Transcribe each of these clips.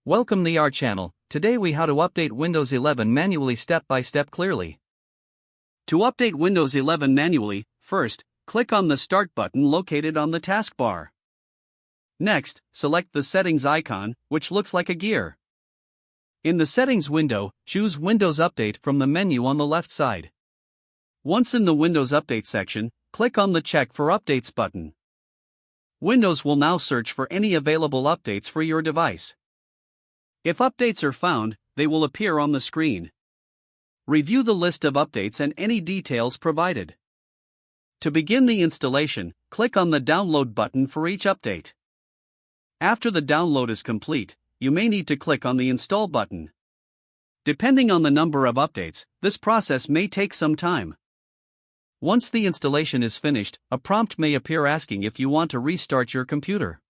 Welcome to our channel. Today we how to update Windows 11 manually step by step clearly. To update Windows 11 manually, first, click on the Start button located on the taskbar. Next, select the Settings icon, which looks like a gear. In the Settings window, choose Windows Update from the menu on the left side. Once in the Windows Update section, click on the Check for Updates button. Windows will now search for any available updates for your device. If updates are found, they will appear on the screen. Review the list of updates and any details provided. To begin the installation, click on the Download button for each update. After the download is complete, you may need to click on the Install button. Depending on the number of updates, this process may take some time. Once the installation is finished, a prompt may appear asking if you want to restart your computer.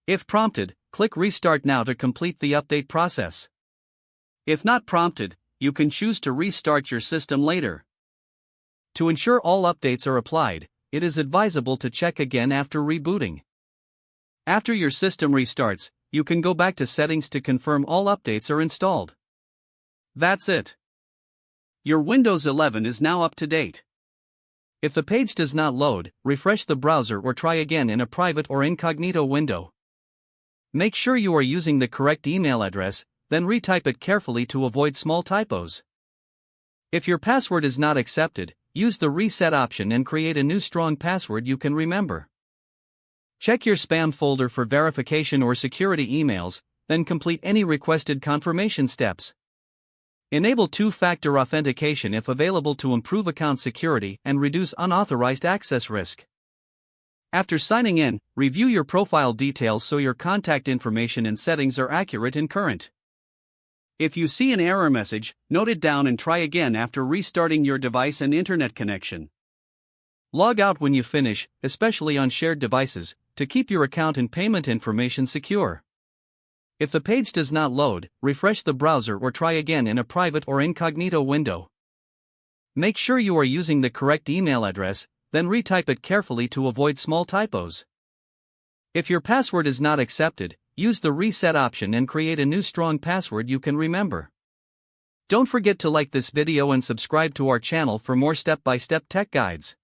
If prompted, click Restart Now to complete the update process. If not prompted, you can choose to restart your system later. To ensure all updates are applied, it is advisable to check again after rebooting. After your system restarts, you can go back to Settings to confirm all updates are installed. That's it. Your Windows 11 is now up to date. If the page does not load, refresh the browser or try again in a private or incognito window. Make sure you are using the correct email address, then retype it carefully to avoid small typos. If your password is not accepted, use the Reset option and create a new strong password you can remember. Check your spam folder for verification or security emails, then complete any requested confirmation steps. Enable two-factor authentication if available to improve account security and reduce unauthorized access risk. After signing in, review your profile details so your contact information and settings are accurate and current. If you see an error message, note it down and try again after restarting your device and internet connection. Log out when you finish, especially on shared devices, to keep your account and payment information secure. If the page does not load, refresh the browser or try again in a private or incognito window. Make sure you are using the correct email address, then retype it carefully to avoid small typos. If your password is not accepted, use the Reset option and create a new strong password you can remember. Don't forget to like this video and subscribe to our channel for more step-by-step tech guides.